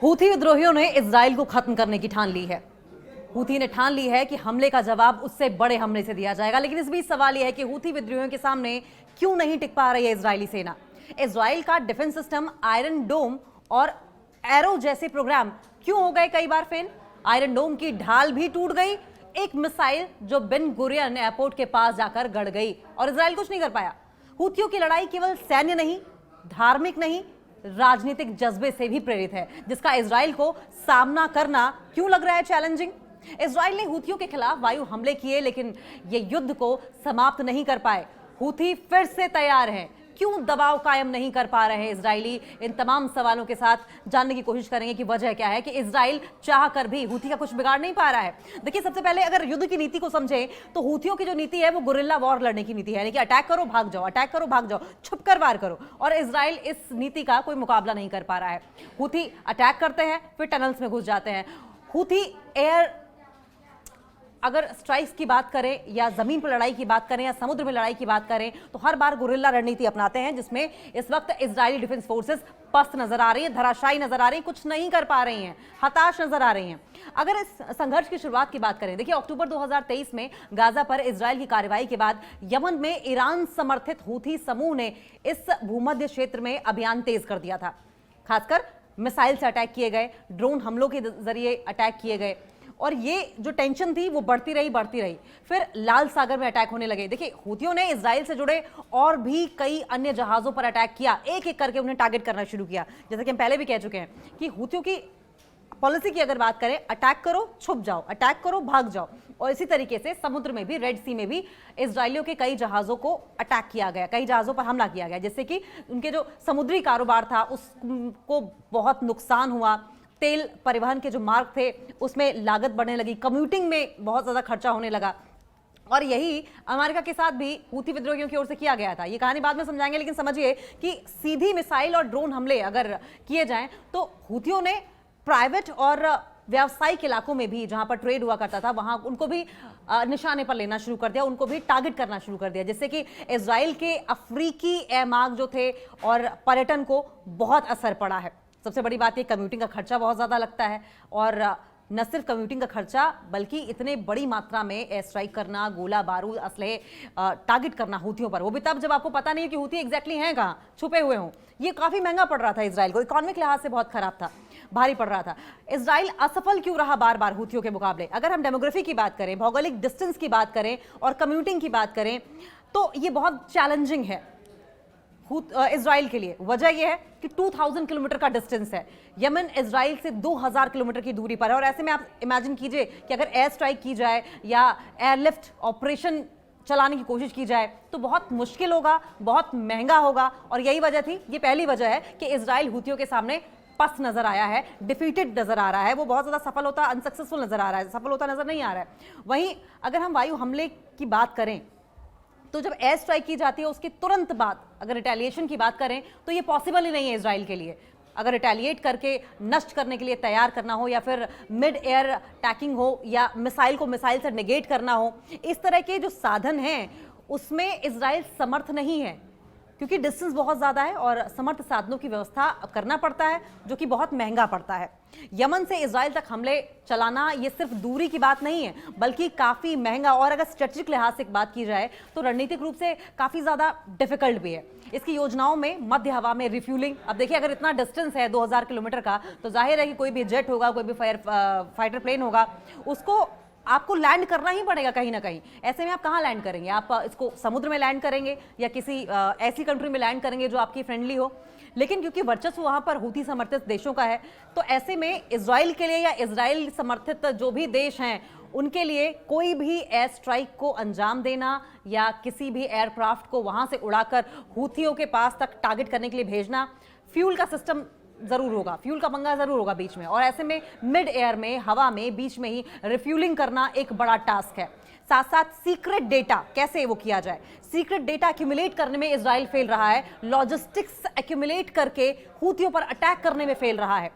Houthi विद्रोहियों ने Israel को खत्म करने की ठान ली है। हूथी ने ठान ली है कि हमले का जवाब उससे बड़े हमले से दिया जाएगा। लेकिन इस बीच सवाल यह है कि हूथी विद्रोहियों के सामने क्यों नहीं टिक पा रही है इजरायली सेना। इजराइल का डिफेंस सिस्टम आयरन डोम और एरो जैसे प्रोग्राम क्यों हो गए कई बार फेल। आयरन डोम की ढाल भी टूट गई, एक मिसाइल जो बेन गुरियन एयरपोर्ट के पास जाकर गड़ गई और इजराइल कुछ नहीं कर पाया। हूथियों की लड़ाई केवल सैन्य नहीं, धार्मिक नहीं, राजनीतिक जज्बे से भी प्रेरित है, जिसका इजराइल को सामना करना क्यों लग रहा है चैलेंजिंग। इजराइल ने हूथियों के खिलाफ वायु हमले किए, लेकिन ये युद्ध को समाप्त नहीं कर पाए। हूथी फिर से तैयार हैं, क्यों दबाव कायम नहीं कर पा रहे हैं इजरायली। इन तमाम सवालों के साथ जानने की कोशिश करेंगे कि वजह क्या है कि इजराइल चाह कर भी हूथी का कुछ बिगाड़ नहीं पा रहा है। देखिए, सबसे पहले अगर युद्ध की नीति को समझें तो हूथियों की जो नीति है वो गुरिल्ला वॉर लड़ने की नीति है, यानी कि अटैक करो भाग जाओ, अटैक करो भाग जाओ, छुप कर वार करो। और इजराइल इस नीति का कोई मुकाबला नहीं कर पा रहा है। हूथी अटैक करते हैं, फिर टनल्स में घुस जाते हैं। हूथी एयर अगर स्ट्राइक्स की बात करें या जमीन पर लड़ाई की बात करें या समुद्र में लड़ाई की बात करें तो हर बार गुरिल्ला रणनीति अपनाते हैं, जिसमें इस वक्त इजरायली डिफेंस फोर्सेस पस्त नजर आ रही है, धराशायी नजर आ रही है, कुछ नहीं कर पा रही हैं, हताश नजर आ रही हैं। अगर इस संघर्ष की शुरुआत की बात करें, देखिए अक्टूबर 2023 में गाजा पर इजरायल की कार्रवाई के बाद यमन में ईरान समर्थित हूथी समूह ने इस भूमध्य क्षेत्र में अभियान तेज कर दिया था। खासकर मिसाइल से अटैक किए गए, ड्रोन हमलों के जरिए अटैक किए गए और ये जो टेंशन थी वो बढ़ती रही। फिर लाल सागर में अटैक होने लगे। देखिए, हूथियों ने इजराइल से जुड़े और भी कई अन्य जहाजों पर अटैक किया, एक एक करके उन्हें टारगेट करना शुरू किया। जैसे कि हम पहले भी कह चुके हैं कि हूथियों की पॉलिसी की अगर बात करें, अटैक करो छुप जाओ, अटैक करो भाग जाओ। और इसी तरीके से समुद्र में भी, रेड सी में भी इजरायलियों के कई जहाजों को अटैक किया गया, कई जहाजों पर हमला किया गया, जिससे कि उनके जो समुद्री कारोबार था उसको बहुत नुकसान हुआ। तेल परिवहन के जो मार्ग थे उसमें लागत बढ़ने लगी, कम्यूटिंग में बहुत ज्यादा खर्चा होने लगा। और यही अमेरिका के साथ भी हूथी विद्रोहियों की ओर से किया गया था। ये कहानी बाद में समझाएंगे, लेकिन समझिए कि सीधी मिसाइल और ड्रोन हमले अगर किए जाएं तो हूथियों ने प्राइवेट और व्यावसायिक इलाकों में भी, जहां पर ट्रेड हुआ करता था, वहां उनको भी निशाने पर लेना शुरू कर दिया, उनको भी टारगेट करना शुरू कर दिया, जिससे कि इजराइल के अफ्रीकी एयरमार्ग जो थे और पर्यटन को बहुत असर पड़ा है। सबसे बड़ी बात ये, कम्यूटिंग का खर्चा बहुत ज्यादा लगता है और न सिर्फ कम्यूटिंग का खर्चा बल्कि इतने बड़ी मात्रा में एयर स्ट्राइक करना, गोला बारूद असलहे टारगेट करना हूथियों पर, वो भी तब जब आपको पता नहीं है कि हूथी एग्जैक्टली हैं कहाँ, छुपे हुए हों। ये काफी महंगा पड़ रहा था इजराइल को, इकोनॉमिक लिहाज से बहुत खराब था, भारी पड़ रहा था। इजराइल असफल क्यों रहा बार बार हूथियों के मुकाबले। अगर हम डेमोग्राफी की बात करें, भौगोलिक डिस्टेंस की बात करें और कम्यूटिंग की बात करें तो ये बहुत चैलेंजिंग है इजराइल के लिए। वजह यह है कि 2000 किलोमीटर का डिस्टेंस है, यमन इजराइल से 2000 किलोमीटर की दूरी पर है। और ऐसे में आप इमेजिन कीजिए कि अगर एयर स्ट्राइक की जाए या एयरलिफ्ट ऑपरेशन चलाने की कोशिश की जाए तो बहुत मुश्किल होगा, बहुत महंगा होगा। और यही वजह थी, ये पहली वजह है कि इजराइल हूथियों के सामने पस्त नजर आया है, डिफीटेड नजर आ रहा है, वो बहुत ज्यादा सफल होता, अनसक्सेसफुल नजर आ रहा है, सफल होता नजर नहीं आ रहा है। वहीं अगर हम वायु हमले की बात करें तो जब एयर स्ट्राइक की जाती है उसके तुरंत बाद अगर रिटेलिएशन की बात करें तो ये पॉसिबल ही नहीं है इजराइल के लिए। अगर रिटेलिएट करके नष्ट करने के लिए तैयार करना हो या फिर मिड एयर अटैकिंग हो या मिसाइल को मिसाइल से नेगेट करना हो, इस तरह के जो साधन हैं उसमें इजराइल समर्थ नहीं है, क्योंकि डिस्टेंस बहुत ज्यादा है और समर्थ साधनों की व्यवस्था करना पड़ता है, जो कि बहुत महंगा पड़ता है। यमन से इजराइल तक हमले चलाना ये सिर्फ दूरी की बात नहीं है, बल्कि काफी महंगा और अगर स्ट्रेटेजिक लिहाज से बात की जाए तो रणनीतिक रूप से काफी ज्यादा डिफिकल्ट भी है। इसकी योजनाओं में मध्य हवा में रिफ्यूलिंग, अब देखिए अगर इतना डिस्टेंस है 2000 किलोमीटर का तो जाहिर है कि कोई भी जेट होगा, कोई भी फाइटर प्लेन होगा, उसको आपको लैंड करना ही पड़ेगा कहीं ना कहीं। ऐसे में आप कहाँ लैंड करेंगे? आप इसको समुद्र में लैंड करेंगे या किसी ऐसी कंट्री में लैंड करेंगे जो आपकी फ्रेंडली हो। लेकिन क्योंकि वर्चस्व वहां पर हूथी समर्थित देशों का है तो ऐसे में इजराइल के लिए या इजराइल समर्थित जो भी देश हैं उनके लिए कोई भी एयर स्ट्राइक को अंजाम देना या किसी भी एयरक्राफ्ट को वहां से उड़ाकर हूथियों के पास तक टारगेट करने के लिए भेजना, फ्यूल का सिस्टम जरूर होगा, फ्यूल का पंगा जरूर होगा बीच में। और ऐसे में मिड एयर में, हवा में, बीच में ही रिफ्यूलिंग करना एक बड़ा टास्क है। साथ साथ सीक्रेट डेटा कैसे वो किया जाए, सीक्रेट डेटा एक्यूमुलेट करने में इजराइल फेल रहा है, लॉजिस्टिक्स एक्यूमुलेट करके हूथियों पर अटैक करने में फेल रहा है।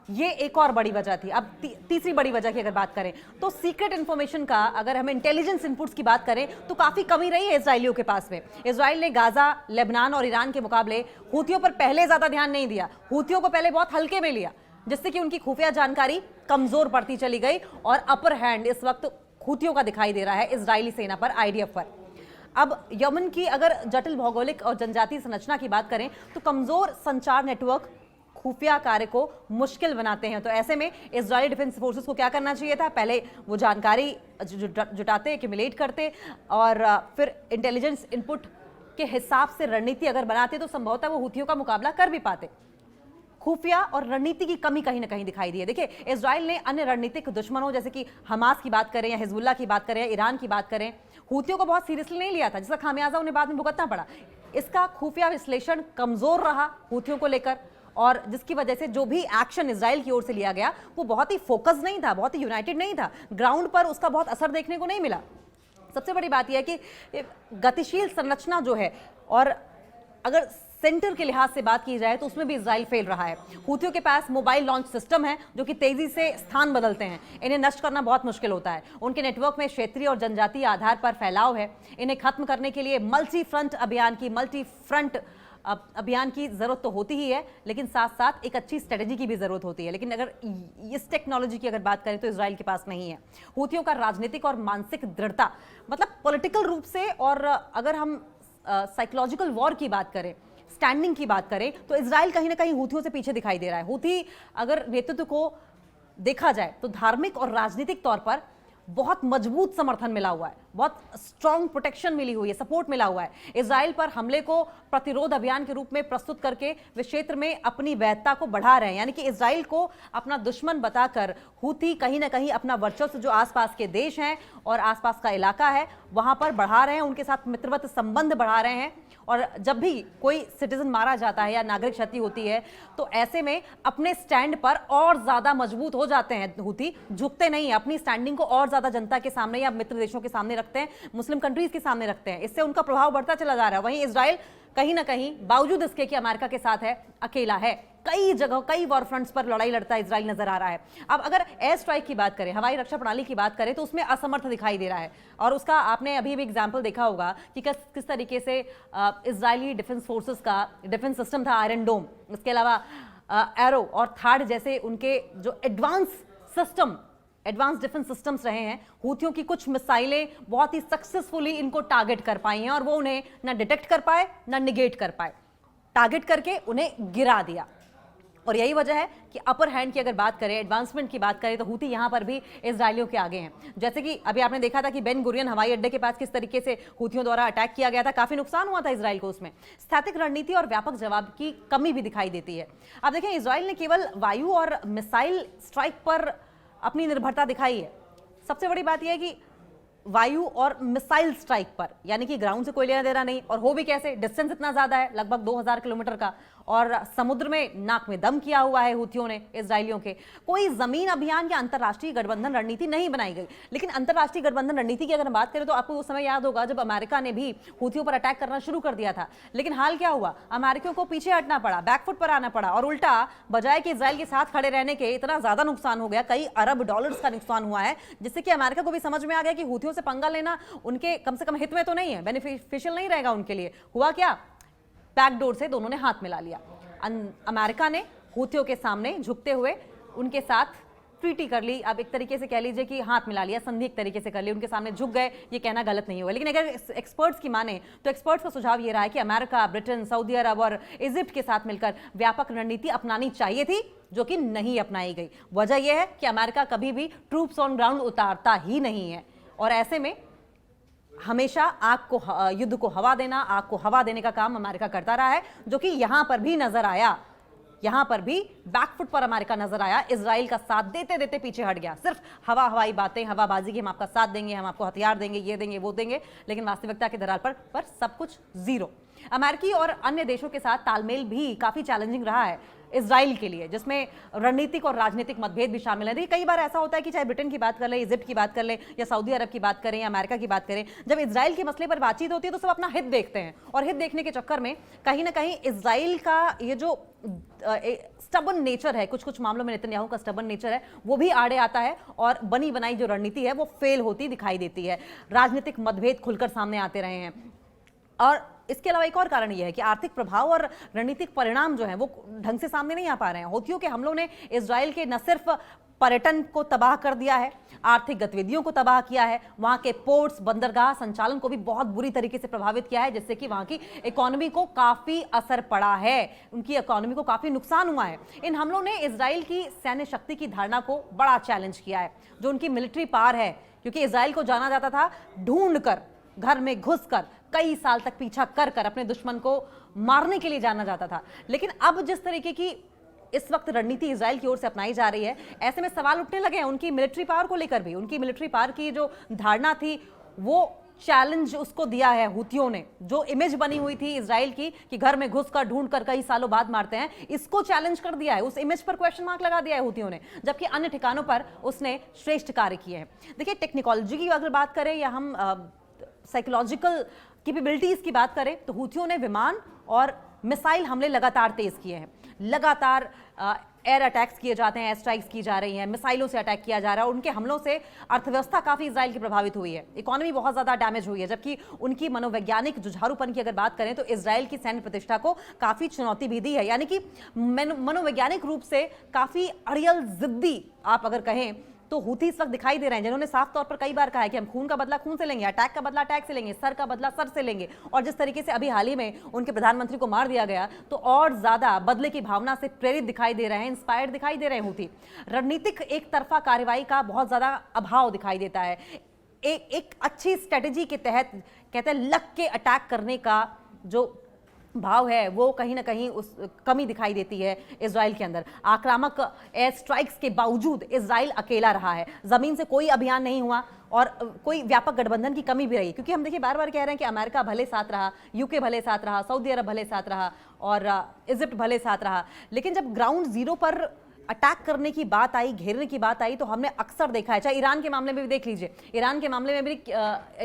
ये एक और बड़ी वजह थी। अब तीसरी बड़ी वजह की अगर बात करें तो सीक्रेट इंफॉर्मेशन का, अगर हम इंटेलिजेंस इनपुट्स की बात करें तो काफी कमी रही है इजरायलियों के पास में। इजराइल ने गाजा, लेबनान और ईरान के मुकाबले हूथियों पर पहले ज्यादा ध्यान नहीं दिया, हूथियों को पहले बहुत हल्के में लिया। जिससे कि उनकी खुफिया जानकारी कमजोर पड़ती चली गई और अपर हैंड इस वक्त हूथियों का दिखाई दे रहा है इजरायली सेना पर, आईडीएफ पर। अब यमन की अगर जटिल भौगोलिक और जनजातीय संरचना की बात करें तो कमजोर संचार नेटवर्क खुफिया कार्य को मुश्किल बनाते हैं। तो ऐसे में इजरायली डिफेंस फोर्सेस को क्या करना चाहिए था? पहले वो जानकारी जुटाते, एक्यूमुलेट करते और फिर इंटेलिजेंस इनपुट के हिसाब से रणनीति अगर बनाते तो संभवतः वो हूथियों का मुकाबला कर भी पाते। खुफिया और रणनीति की कमी कहीं ना कहीं दिखाई दी है। देखिए, इजराइल ने अन्य रणनीतिक दुश्मनों जैसे कि हमास की बात करें या हिजबुल्लाह की बात करें या ईरान की बात करें, हूथियों को बहुत सीरियसली नहीं लिया था, जिसका खामियाजा उन्हें बाद में भुगतना पड़ा। इसका खुफिया विश्लेषण कमजोर रहा हूथियों को लेकर और जिसकी वजह से जो भी एक्शन इजराइल की ओर से लिया गया वो बहुत ही फोकस नहीं था, बहुत ही यूनाइटेड नहीं था। ग्राउंड पर उसका बहुत असर देखने को नहीं मिला। सबसे बड़ी बात यह है कि गतिशील संरचना जो है और अगर सेंटर के लिहाज से बात की जाए तो उसमें भी इजराइल फेल रहा है। हूथियों के पास मोबाइल लॉन्च सिस्टम है जो कि तेजी से स्थान बदलते हैं, इन्हें नष्ट करना बहुत मुश्किल होता है। उनके नेटवर्क में क्षेत्रीय और जनजातीय आधार पर फैलाव है। इन्हें खत्म करने के लिए मल्टी फ्रंट अभियान की जरूरत तो होती ही है, लेकिन साथ साथ एक अच्छी स्ट्रेटेजी की भी जरूरत होती है। लेकिन अगर इस टेक्नोलॉजी की अगर बात करें तो इजराइल के पास नहीं है। हूथियों का राजनीतिक और मानसिक दृढ़ता, मतलब पॉलिटिकल रूप से, और अगर हम साइकोलॉजिकल वॉर की बात करें, स्टैंडिंग की बात करें, तो इजराइल कहीं ना कहीं हूथियों से पीछे दिखाई दे रहा है। हूथी अगर नेतृत्व को देखा जाए तो धार्मिक और राजनीतिक तौर पर बहुत मजबूत समर्थन मिला हुआ है, बहुत स्ट्रॉन्ग प्रोटेक्शन मिली हुई है, सपोर्ट मिला हुआ है। इजराइल पर हमले को प्रतिरोध अभियान के रूप में प्रस्तुत करके वे क्षेत्र में अपनी वैधता को बढ़ा रहे हैं। यानी कि इजराइल को अपना दुश्मन बताकर हूथी कहीं ना कहीं अपना वर्चस्व जो आसपास के देश हैं और आसपास का इलाका है वहां पर बढ़ा रहे हैं, उनके साथ मित्रवत संबंध बढ़ा रहे हैं। और जब भी कोई सिटीजन मारा जाता है या नागरिक क्षति होती है तो ऐसे में अपने स्टैंड पर और ज्यादा मजबूत हो जाते हैं। हूथी झुकते नहीं है, अपनी स्टैंडिंग को और ज्यादा जनता के सामने या मित्र देशों के सामने रखते हैं, मुस्लिम कंट्रीज के सामने रखते हैं। इससे उनका प्रभाव बढ़ता चला जा रहा है। वहीं इजराइल कहीं ना कहीं बावजूद इसके कि अमेरिका के साथ है, अकेला है। कई जगह कई वॉर फ्रंट्स पर लड़ाई लड़ता इजराइल नजर आ रहा है। अब अगर एयर स्ट्राइक की बात करें, हवाई रक्षा प्रणाली की बात करें, तो उसमें असमर्थ दिखाई दे रहा है। और उसका आपने अभी भी एग्जाम्पल देखा होगा कि किस तरीके से इजरायली डिफेंस फोर्सेस का डिफेंस सिस्टम था आयरन डोम, इसके अलावा एरो और थार्ड जैसे उनके जो एडवांस डिफेंस सिस्टम्स रहे हैं, हूथियों की कुछ मिसाइलें बहुत ही सक्सेसफुली इनको टारगेट कर पाई हैं और वो उन्हें ना डिटेक्ट कर पाए ना निगेट कर पाए, टारगेट करके उन्हें गिरा दिया। और यही वजह है कि अपर हैंड की अगर बात करें, एडवांसमेंट की बात करें, तो हूथी यहां पर भी इजरायलियों के आगे हैं। जैसे कि अभी आपने देखा था कि बेन गुरियन हवाई अड्डे के पास किस तरीके से हूथियों द्वारा अटैक किया गया था, काफी नुकसान हुआ था इजराइल को उसमें। स्थैतिक रणनीति और व्यापक जवाब की कमी भी दिखाई देती है। अब देखें, इजराइल ने केवल वायु और मिसाइल स्ट्राइक पर अपनी निर्भरता दिखाई है। सबसे बड़ी बात यह है कि वायु और मिसाइल स्ट्राइक पर, यानी कि ग्राउंड से कोई लेना देना नहीं, और हो भी कैसे, डिस्टेंस इतना ज्यादा है, लगभग 2000 किलोमीटर का, और समुद्र में नाक में दम किया हुआ है हूथियों ने इजरायलियों के। कोई जमीन अभियान या अंतरराष्ट्रीय गठबंधन रणनीति नहीं बनाई गई। लेकिन अंतरराष्ट्रीय गठबंधन रणनीति की अगर बात करें तो आपको वो समय याद होगा जब अमेरिका ने भी हूथियों पर अटैक करना शुरू कर दिया था। लेकिन हाल क्या हुआ, अमेरिकियों को पीछे हटना पड़ा, बैकफुट पर आना पड़ा, और उल्टा बजाय कि इजराइल के साथ खड़े रहने के इतना ज्यादा नुकसान हो गया, कई अरब डॉलर्स का नुकसान हुआ है, जिससे कि अमेरिका को भी समझ में आ गया कि हूथियों से पंगा लेना उनके कम से कम हित में तो नहीं है, बेनिफिशियल नहीं रहेगा उनके लिए। हुआ क्या, बैकडोर से दोनों ने हाथ मिला लिया। अमेरिका ने हूथियों के सामने झुकते हुए उनके साथ ट्रीटी कर ली। अब एक तरीके से कह लीजिए कि हाथ मिला लिया, संधि एक तरीके से कर ली, उनके सामने झुक गए। ये कहना गलत नहीं होगा, लेकिन अगर एक्सपर्ट्स की माने तो एक्सपर्ट्स का सुझाव ये रहा है कि अमेरिका, ब्रिटेन, सऊदी अरब और इजिप्ट के साथ मिलकर व्यापक रणनीति अपनानी चाहिए थी, जो कि नहीं अपनाई गई। वजह यह है कि अमेरिका कभी भी ट्रूप्स ऑन ग्राउंड उतारता ही नहीं है, और ऐसे में हमेशा युद्ध को हवा देना, आग को हवा देने का काम अमेरिका करता रहा है, जो कि यहां पर भी नजर आया। यहां पर भी बैकफुट पर अमेरिका नजर आया, इजराइल का साथ देते देते पीछे हट गया। सिर्फ हवाई बातें, हवाबाजी की, हम आपका साथ देंगे, हम आपको हथियार देंगे, ये देंगे, वो देंगे, लेकिन वास्तविकता के दरार पर सब कुछ जीरो। अमेरिकी और अन्य देशों के साथ तालमेल भी काफी चैलेंजिंग रहा है इजराइल के लिए, जिसमें रणनीतिक और राजनीतिक मतभेद भी शामिल है। कई बार ऐसा होता है कि चाहे ब्रिटेन की बात कर ले, इजिप्ट की बात कर ले, या सऊदी अरब की बात करें, या अमेरिका की बात करें, जब इजराइल के मसले पर बातचीत होती है तो सब अपना हित देखते हैं, और हित देखने के चक्कर में कहीं ना कहीं इजराइल का ये जो स्टबन नेचर है, कुछ मामलों में नेतन्याहू का स्टबन नेचर है, वो भी आड़े आता है, और बनी बनाई जो रणनीति है वो फेल होती दिखाई देती है। राजनीतिक मतभेद खुलकर सामने आते रहे हैं, और इसके अलावा एक और कारण यह है कि आर्थिक प्रभाव और रणनीतिक परिणाम जो हैं वो ढंग से सामने नहीं आ पा रहे हैं। हूथियों के हमलों ने इजराइल के न सिर्फ पर्यटन को तबाह कर दिया है, आर्थिक गतिविधियों को तबाह किया है, वहां के पोर्ट्स, बंदरगाह संचालन को भी बहुत बुरी तरीके से प्रभावित किया है, जिससे कि वहां की इकोनॉमी को काफी असर पड़ा है, उनकी इकोनॉमी को काफी नुकसान हुआ है। इन हमलों ने इजराइल की सैन्य शक्ति की धारणा को बड़ा चैलेंज किया है, जो उनकी मिलिट्री पावर है, क्योंकि इजराइल को जाना जाता था ढूंढ कर, घर में घुसकर, कई साल तक पीछा कर कर अपने दुश्मन को मारने के लिए जाना जाता था। लेकिन अब जिस तरीके की इस वक्त रणनीति इजराइल की ओर से अपनाई जा रही है, ऐसे में सवाल उठने लगे हैं उनकी मिलिट्री पावर को लेकर भी। उनकी मिलिट्री पावर की जो धारणा थी, वो चैलेंज उसको दिया है हूथियों ने। जो इमेज बनी हुई थी इजराइल की कि घर में घुसकर ढूंढकर कई सालों बाद मारते हैं, इसको चैलेंज कर दिया है, उस इमेज पर क्वेश्चन मार्क लगा दिया है हूथियों ने, जबकि अन्य ठिकानों पर उसने श्रेष्ठ कार्य किए हैं। देखिए, टेक्नोलॉजी की अगर बात करें या हम साइकोलॉजिकल कैपेबिलिटीज की बात करें, तो हूथियों ने विमान और मिसाइल हमले लगातार तेज किए हैं। लगातार एयर अटैक्स किए जाते हैं, एयर स्ट्राइक्स की जा रही हैं, मिसाइलों से अटैक किया जा रहा है, और उनके हमलों से अर्थव्यवस्था काफी इजराइल की प्रभावित हुई है, इकोनॉमी बहुत ज्यादा डैमेज हुई है। जबकि उनकी मनोवैज्ञानिक जुझारूपन की अगर बात करें तो इजराइल की सैन्य प्रतिष्ठा को काफी चुनौती भी दी है, यानी कि मनोवैज्ञानिक रूप से काफी अड़ियल, जिद्दी आप अगर कहें तो हूथी इस वक्त दिखाई दे रहे हैं, जिन्होंने साफ तौर पर कई बार कहा है कि हम खून का बदला खून से लेंगे, अटैक का बदला अटैक से लेंगे, सर का बदला सर से लेंगे। और जिस तरीके से अभी हाल ही में उनके प्रधानमंत्री को मार दिया गया, तो और ज्यादा बदले की भावना से प्रेरित दिखाई दे रहे हैं, इंस्पायर्ड दिखाई दे रहे हैं हूथी। रणनीतिक एक तरफा कार्रवाई का बहुत ज्यादा अभाव दिखाई देता है। एक अच्छी स्ट्रेटेजी के तहत कहते हैं लग के अटैक करने का जो भाव है, वो कहीं ना कहीं उस कमी दिखाई देती है इजराइल के अंदर। आक्रामक एयर स्ट्राइक्स के बावजूद इजराइल अकेला रहा है, जमीन से कोई अभियान नहीं हुआ और कोई व्यापक गठबंधन की कमी भी रही, क्योंकि हम देखिए बार बार कह रहे हैं कि अमेरिका भले साथ रहा, यूके भले साथ रहा, सऊदी अरब भले साथ रहा और इजिप्ट भले साथ रहा, लेकिन जब ग्राउंड जीरो पर अटैक करने की बात आई, घेरने की बात आई, तो हमने अक्सर देखा है, चाहे ईरान के मामले में भी देख लीजिए, ईरान के मामले में भी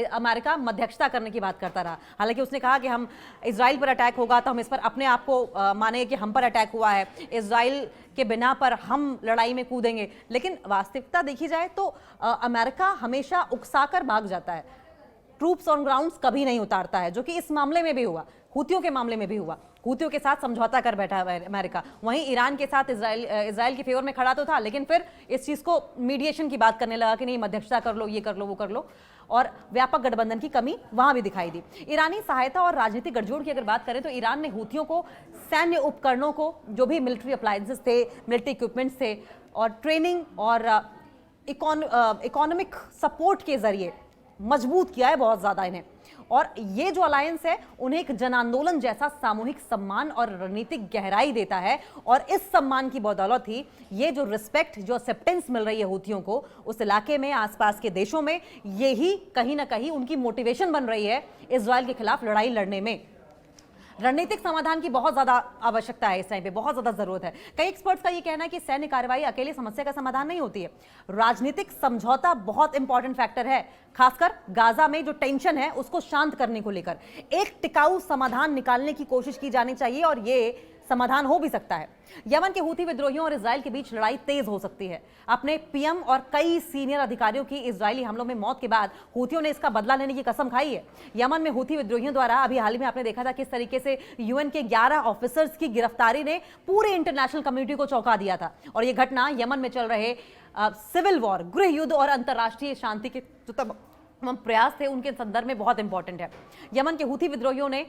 अमेरिका मध्यस्थता करने की बात करता रहा। हालांकि उसने कहा कि हम इजराइल पर अटैक होगा तो हम इस पर अपने आप को माने कि हम पर अटैक हुआ है, इजराइल के बिना पर हम लड़ाई में कूदेंगे। लेकिन वास्तविकता देखी जाए तो अमेरिका हमेशा उकसाकर भाग जाता है, ट्रूप्स ऑन ग्राउंड्स कभी नहीं उतारता है, जो कि इस मामले में भी हुआ, हूथियों के मामले में भी हुआ। हूथियों के साथ समझौता कर बैठा है अमेरिका, वहीं ईरान के साथ इजराइल के फेवर में खड़ा तो था, लेकिन फिर इस चीज को मीडिएशन की बात करने लगा कि नहीं मध्यस्थता कर लो, ये कर लो, वो कर लो, और व्यापक गठबंधन की कमी वहां भी दिखाई दी। ईरानी सहायता और राजनीतिक गठजोड़ की अगर बात करें तो ईरान ने हूथियों को सैन्य उपकरणों को, जो भी मिलिट्री अप्लायंसेस थे, मिलिट्री इक्विपमेंट्स थे, और ट्रेनिंग और इकोनॉमिक सपोर्ट के जरिए मजबूत किया है बहुत ज्यादा इन्हें। और ये जो अलायंस है उन्हें एक जन आंदोलन जैसा सामूहिक सम्मान और रणनीतिक गहराई देता है, और इस सम्मान की बदौलत ही ये जो रिस्पेक्ट, जो एक्सेप्टेंस मिल रही है हूथियों को उस इलाके में, आसपास के देशों में, यही कहीं ना कहीं उनकी मोटिवेशन बन रही है इजराइल के खिलाफ लड़ाई लड़ने में। रणनीतिक समाधान की बहुत ज्यादा आवश्यकता है, इस टाइम पे बहुत ज्यादा जरूरत है। कई एक्सपर्ट्स का ये कहना है कि सैन्य कार्रवाई अकेले समस्या का समाधान नहीं होती है, राजनीतिक समझौता बहुत इंपॉर्टेंट फैक्टर है, खासकर गाजा में जो टेंशन है उसको शांत करने को लेकर एक टिकाऊ समाधान निकालने की कोशिश की जानी चाहिए, और ये समाधान हो भी सकता है। यमन के हूथी विद्रोहियों और इजराइल के बीच लड़ाई तेज हो सकती है। अपने पीएम और कई सीनियर अधिकारियों की इजरायली हमलों में मौत के बाद हूथियों ने इसका बदला लेने की कसम खाई है। यमन में हूथी विद्रोहियों द्वारा अभी हाल ही में आपने देखा था किस तरीके से यूएन के 11 ऑफिसर्स की गिरफ्तारी ने पूरे इंटरनेशनल कम्युनिटी को चौंका दिया था, और यह घटना यमन में चल रहे सिविल वॉर, गृह युद्ध और अंतर्राष्ट्रीय शांति के जो तमाम प्रयास थे उनके संदर्भ में बहुत इंपॉर्टेंट है। यमन के हूथी विद्रोहियों ने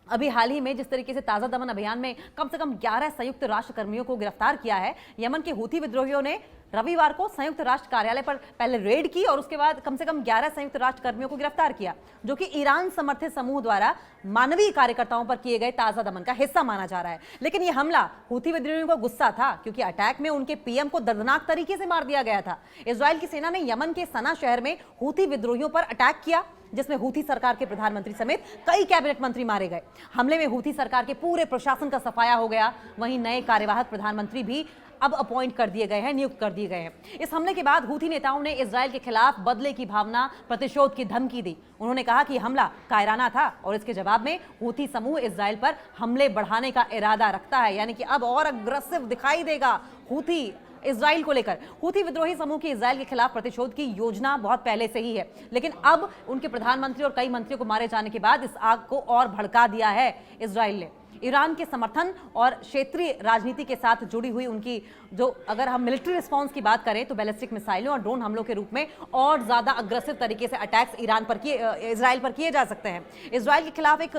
अभी हाल ही में जिस तरीके से ताज़ा दमन अभियान में कम से कम 11 संयुक्त राष्ट्र कर्मियों को गिरफ्तार किया है, यमन के हूथी विद्रोहियों ने रविवार को संयुक्त राष्ट्र कार्यालय पर पहले रेड की और उसके बाद कम से कम 11 संयुक्त राष्ट्र कर्मियों को गिरफ्तार किया, जो कि ईरान समर्थित समूह द्वारा मानवीय कार्यकर्ताओं पर किए गए ताज़ा दमन का हिस्सा माना जा रहा है। लेकिन यह हमला हूथी विद्रोहियों को गुस्सा था, क्योंकि अटैक में उनके पीएम को दर्दनाक तरीके से मार दिया गया था। इजराइल की सेना ने यमन के सना शहर में हूथी विद्रोहियों पर अटैक किया, जिसमें हूथी सरकार के प्रधानमंत्री समेत कई कैबिनेट मंत्री मारे गए। हमले में हूथी सरकार के पूरे प्रशासन का सफाया हो गया। वहीं नए कार्यवाहक प्रधानमंत्री भी अब अपॉइंट कर दिए गए हैं, नियुक्त कर दिए गए हैं। इस हमले के बाद हूथी नेताओं ने इजराइल के खिलाफ बदले की भावना, प्रतिशोध की धमकी दी। उन्होंने कहा कि हमला कायराना था और इसके जवाब में हूथी समूह इजराइल पर हमले बढ़ाने का इरादा रखता है, यानी कि अब और अग्रेसिव दिखाई देगा हूथी इजराइल को लेकर हूथी विद्रोही समूह की इजराइल के खिलाफ प्रतिशोध की योजना बहुत पहले से ही है, लेकिन अब उनके प्रधानमंत्री और कई मंत्रियों को मारे जाने के बाद इस आग को और भड़का दिया है इजराइल ने। ईरान के समर्थन और क्षेत्रीय राजनीति के साथ जुड़ी हुई उनकी जो, अगर हम मिलिट्री रिस्पांस की बात करें तो बैलिस्टिक मिसाइलों और ड्रोन हमलों के रूप में और ज्यादा अग्रेसिव तरीके से अटैक्स इजराइल पर किए जा सकते हैं। इजराइल के खिलाफ एक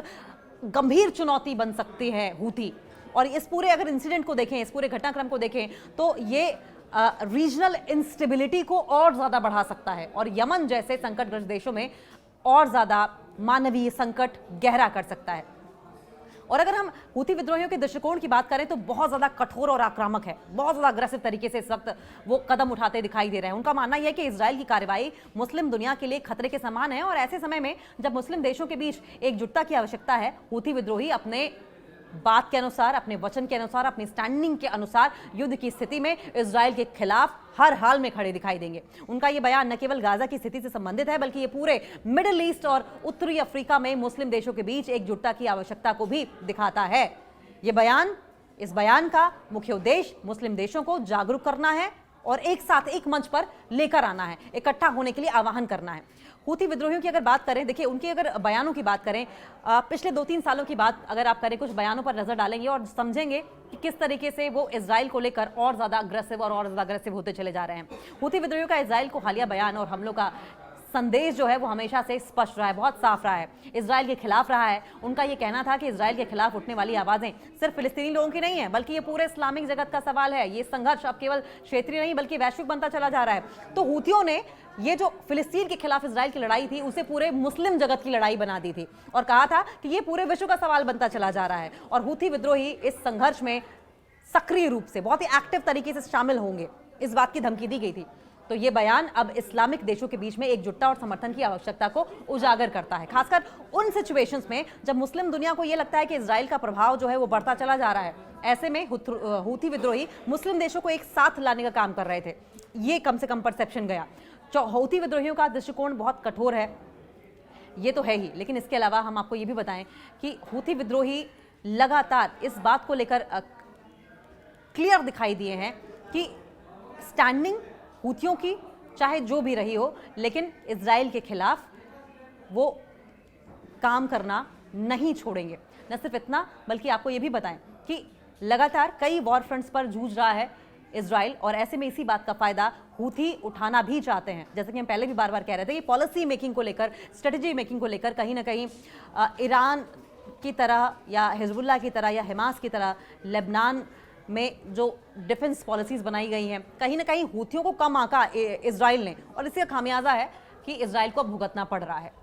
गंभीर चुनौती बन सकती है हूथी। और इस पूरे अगर इंसिडेंट को देखें, इस पूरे घटनाक्रम को देखें तो ये रीजनल इंस्टेबिलिटी को और ज्यादा बढ़ा सकता है और यमन जैसे संकटग्रस्त देशों में और ज्यादा मानवीय संकट गहरा कर सकता है। और अगर हम हूथी विद्रोहियों के दृष्टिकोण की बात करें तो बहुत ज्यादा कठोर और आक्रामक है, बहुत ज्यादा अग्रेसिव तरीके से इस वक्त वो कदम उठाते दिखाई दे रहे हैं। उनका मानना यह है कि इजराइल की कार्रवाई मुस्लिम दुनिया के लिए खतरे के समान है और ऐसे समय में जब मुस्लिम देशों के बीच एकजुटता की आवश्यकता है, हूथी विद्रोही अपने बात के अनुसार, अपने वचन के अनुसार, अपनी स्टैंडिंग के अनुसार युद्ध की स्थिति में इजराइल के खिलाफ हर हाल में खड़े दिखाई देंगे। उनका यह बयान न केवल गाजा की स्थिति से संबंधित है बल्कि ये पूरे मिडिल ईस्ट और उत्तरी अफ्रीका में मुस्लिम देशों के बीच एकजुटता की आवश्यकता को भी दिखाता है। इस बयान का मुख्य उद्देश्य मुस्लिम देशों को जागरूक करना है और एक साथ एक मंच पर लेकर आना है, इकट्ठा होने के लिए आह्वान करना है। हूथी विद्रोहियों की अगर बात करें, देखिए उनके अगर बयानों की बात करें, पिछले 2-3 सालों की बात अगर आप करें, कुछ बयानों पर नजर डालेंगे और समझेंगे कि किस तरीके से वो इजराइल को लेकर और ज्यादा अग्रेसिव होते चले जा रहे हैं। हूथी विद्रोहियों का इजराइल को हालिया बयान और हमलों का संदेश जो है वो हमेशा से स्पष्ट रहा है, बहुत साफ रहा है, इजराइल के खिलाफ रहा है। उनका ये कहना था कि इजराइल के खिलाफ उठने वाली आवाजें सिर्फ फिलिस्तीनी लोगों की नहीं है बल्कि ये पूरे इस्लामिक जगत का सवाल है। ये संघर्ष अब केवल क्षेत्रीय नहीं बल्कि वैश्विक बनता चला जा रहा है। तो हूथियों ने ये जो फिलिस्तीन के खिलाफ इजराइल की लड़ाई थी उसे पूरे मुस्लिम जगत की लड़ाई बना दी थी और कहा था कि ये पूरे विश्व का सवाल बनता चला जा रहा है और हूथी विद्रोही इस संघर्ष में सक्रिय रूप से, बहुत ही एक्टिव तरीके से शामिल होंगे, इस बात की धमकी दी गई थी। तो ये बयान अब इस्लामिक देशों के बीच में एकजुटता और समर्थन की आवश्यकता को उजागर करता है, खासकर उन सिचुएशंस में जब मुस्लिम दुनिया को यह लगता है कि इजराइल का प्रभाव जो है वो बढ़ता चला जा रहा है। ऐसे में हूथी विद्रोही मुस्लिम देशों को एक साथ लाने का काम कर रहे थे, ये कम से कम परसेप्शन गया। हूथी विद्रोहियों का दृष्टिकोण बहुत कठोर है, ये तो है ही, लेकिन इसके अलावा हम आपको ये भी बताएं कि हूथी विद्रोही लगातार इस बात को लेकर क्लियर दिखाई दिए हैं कि स्टैंडिंग हूथियों की चाहे जो भी रही हो, लेकिन इजराइल के खिलाफ वो काम करना नहीं छोड़ेंगे। न सिर्फ इतना बल्कि आपको ये भी बताएं कि लगातार कई वॉर फ्रंट्स पर जूझ रहा है इजराइल और ऐसे में इसी बात का फायदा हूथी उठाना भी चाहते हैं। जैसे कि हम पहले भी बार बार कह रहे थे कि पॉलिसी मेकिंग को लेकर, स्ट्रेटेजी मेकिंग को लेकर कहीं ना कहीं ईरान की तरह या हिजबुल्लाह की तरह या हमास की तरह लेबनान में जो डिफेंस पॉलिसीज बनाई गई हैं, कहीं ना कहीं हूथियों को कम आंका इजराइल ने और इसका खामियाजा है कि इजराइल को भुगतना पड़ रहा है।